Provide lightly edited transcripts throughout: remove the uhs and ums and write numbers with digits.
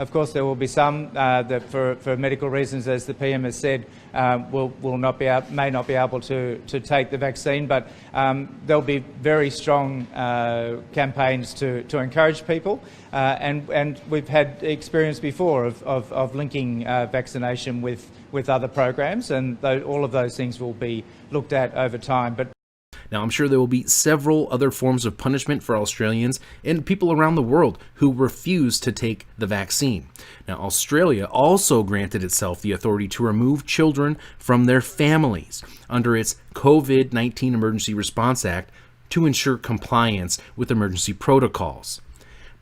Of course, there will be some that, for medical reasons, as the PM has said, may not be able to take the vaccine. But there'll be very strong campaigns to encourage people, and we've had experience before of linking vaccination with other programs, and all of those things will be looked at over time. But now, I'm sure there will be several other forms of punishment for Australians and people around the world who refuse to take the vaccine. Now, Australia also granted itself the authority to remove children from their families under its COVID-19 Emergency Response Act to ensure compliance with emergency protocols.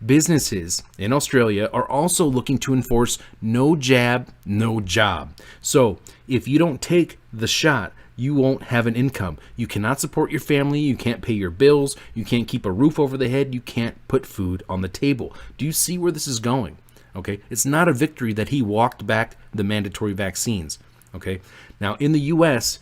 Businesses in Australia are also looking to enforce no jab, no job. So, if you don't take the shot, you won't have an income. You cannot support your family. You can't pay your bills. You can't keep a roof over the head. You can't put food on the table. Do you see where this is going? Okay, it's not a victory that he walked back the mandatory vaccines. Okay, now in the U.S.,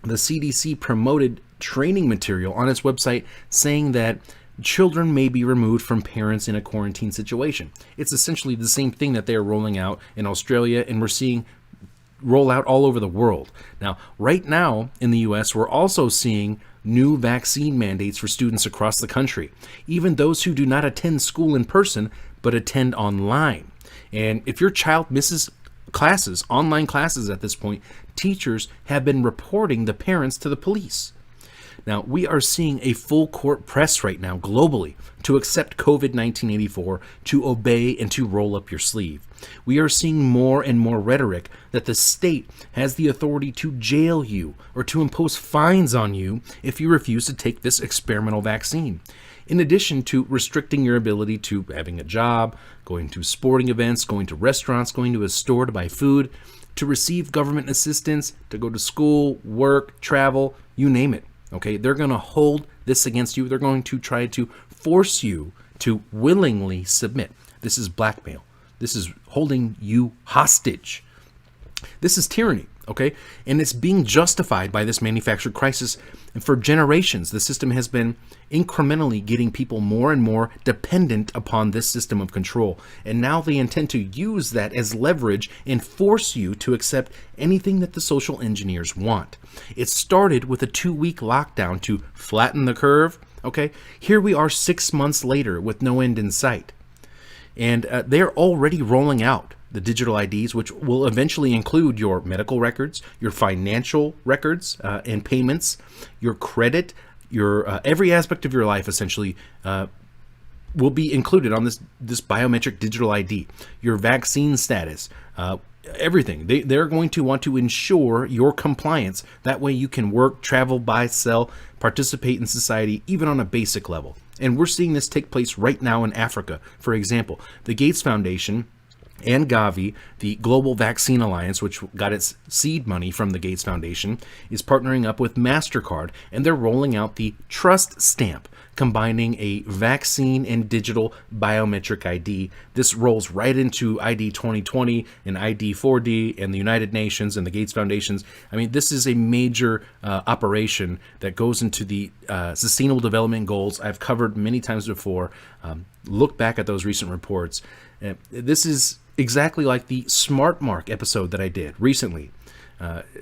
the CDC promoted training material on its website saying that children may be removed from parents in a quarantine situation. It's essentially the same thing that they're rolling out in Australia, and we're seeing roll out all over the world. Now, right now in the US, we're also seeing new vaccine mandates for students across the country, even those who do not attend school in person but attend online. And if your child misses classes, online classes at this point, teachers have been reporting the parents to the police. Now, we are seeing a full court press right now globally to accept COVID-1984, to obey, and to roll up your sleeve. We are seeing more and more rhetoric that the state has the authority to jail you or to impose fines on you if you refuse to take this experimental vaccine. In addition to restricting your ability to having a job, going to sporting events, going to restaurants, going to a store to buy food, to receive government assistance, to go to school, work, travel, you name it. Okay, they're going to hold this against you. They're going to try to force you to willingly submit. This is blackmail. This is holding you hostage. This is tyranny, okay? And it's being justified by this manufactured crisis. And for generations, the system has been incrementally getting people more and more dependent upon this system of control. And now they intend to use that as leverage and force you to accept anything that the social engineers want. It started with a 2-week lockdown to flatten the curve, okay? Here we are 6 months later with no end in sight. And they're already rolling out the digital IDs, which will eventually include your medical records, your financial records and payments, your credit, your every aspect of your life essentially will be included on this biometric digital ID. Your vaccine status, everything. They're going to want to ensure your compliance. That way you can work, travel, buy, sell, participate in society, even on a basic level. And we're seeing this take place right now in Africa. For example, the Gates Foundation and Gavi, the Global Vaccine Alliance, which got its seed money from the Gates Foundation, is partnering up with MasterCard, and they're rolling out the Trust Stamp, combining a vaccine and digital biometric ID. This rolls right into ID 2020 and ID 4D and the United Nations and the Gates Foundations. I mean, this is a major operation that goes into the Sustainable Development Goals I've covered many times before. Look back at those recent reports. This is exactly like the Smart Mark episode that I did recently.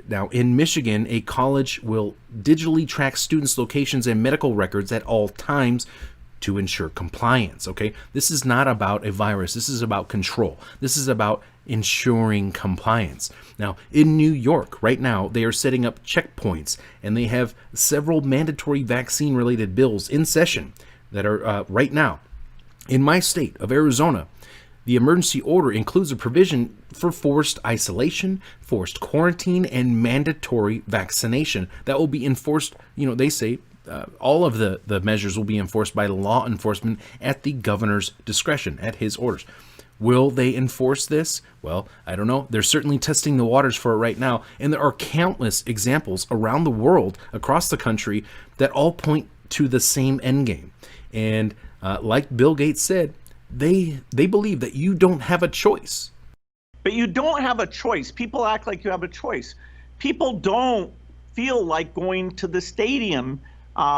Now, in Michigan, a college will digitally track students' locations and medical records at all times to ensure compliance, okay? This is not about a virus. This is about control. This is about ensuring compliance. Now, in New York, right now, they are setting up checkpoints, and they have several mandatory vaccine-related bills in session that are right now. In my state of Arizona, the emergency order includes a provision for forced isolation, forced quarantine, and mandatory vaccination that will be enforced. You know, they say all of the measures will be enforced by law enforcement at the governor's discretion, at his orders. Will they enforce this? Well, I don't know. They're certainly testing the waters for it right now. And there are countless examples around the world, across the country, that all point to the same endgame. And like Bill Gates said, they believe that you don't have a choice. But you don't have a choice. People act like you have a choice. People don't feel like going to the stadium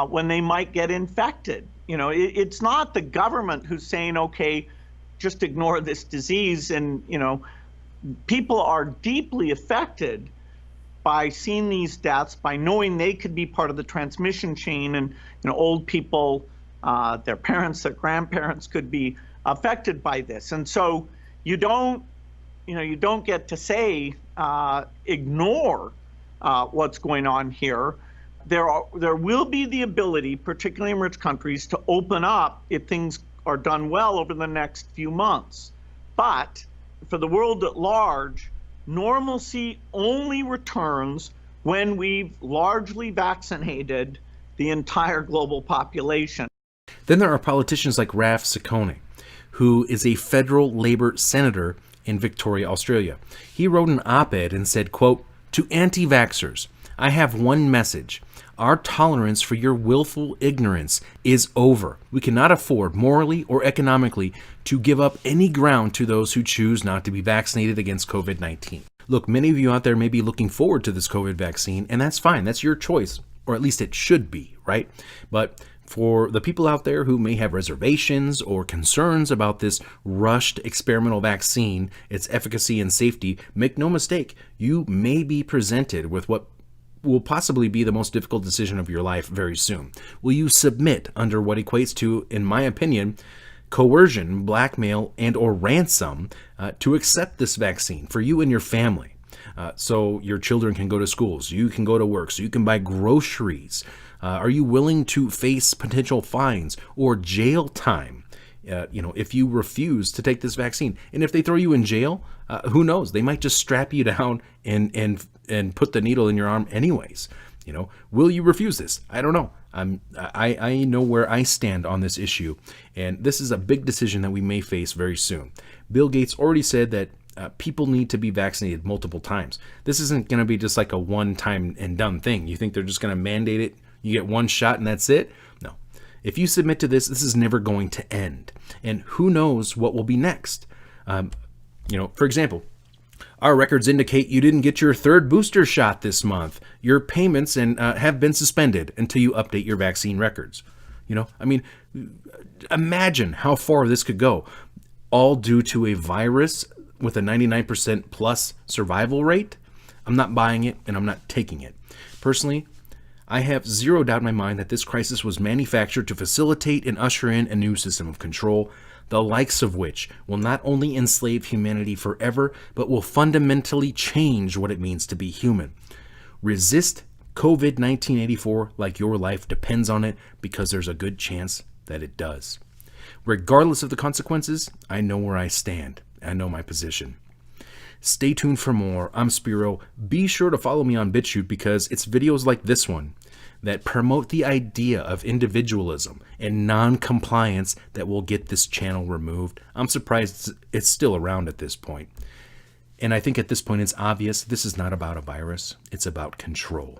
when they might get infected. You know, it's not the government who's saying, okay, just ignore this disease. And, people are deeply affected by seeing these deaths, by knowing they could be part of the transmission chain. And, old people, their parents, their grandparents could be affected by this. And so you don't get to say, ignore what's going on here. There will be the ability, particularly in rich countries, to open up if things are done well over the next few months. But for the world at large, normalcy only returns when we've largely vaccinated the entire global population. Then there are politicians like Raf Ciccone, who is a federal Labor senator in Victoria, Australia. He wrote an op-ed and said, quote, "To anti-vaxxers, I have one message. Our tolerance for your willful ignorance is over. We cannot afford, morally or economically, to give up any ground to those who choose not to be vaccinated against COVID-19. Look, many of you out there may be looking forward to this COVID vaccine, and that's fine. That's your choice, or at least it should be, right? But for the people out there who may have reservations or concerns about this rushed experimental vaccine, its efficacy and safety, make no mistake, you may be presented with what will possibly be the most difficult decision of your life very soon. Will you submit under what equates to, in my opinion, coercion, blackmail, and or ransom to accept this vaccine for you and your family? So your children can go to schools, you can go to work, so you can buy groceries. Are you willing to face potential fines or jail time if you refuse to take this vaccine? And if they throw you in jail, who knows? They might just strap you down and put the needle in your arm anyways. Will you refuse this? I don't know. I know where I stand on this issue, and this is a big decision that we may face very soon. Bill Gates already said that people need to be vaccinated multiple times. This isn't going to be just like a one-time and done thing. You think they're just going to mandate it? You get one shot and that's it? No. If you submit to this, this is never going to end. And who knows what will be next? For example, our records indicate you didn't get your third booster shot this month. Your payments have been suspended until you update your vaccine records. Imagine how far this could go, all due to a virus with a 99% plus survival rate. I'm not buying it, and I'm not taking it. Personally, I have zero doubt in my mind that this crisis was manufactured to facilitate and usher in a new system of control, the likes of which will not only enslave humanity forever, but will fundamentally change what it means to be human. Resist COVID-1984 like your life depends on it, because there's a good chance that it does. Regardless of the consequences, I know where I stand. I know my position. Stay tuned for more. I'm Spiro. Be sure to follow me on BitChute, because it's videos like this one that promote the idea of individualism and non-compliance that will get this channel removed. I'm surprised it's still around at this point. And I think at this point it's obvious this is not about a virus. It's about control.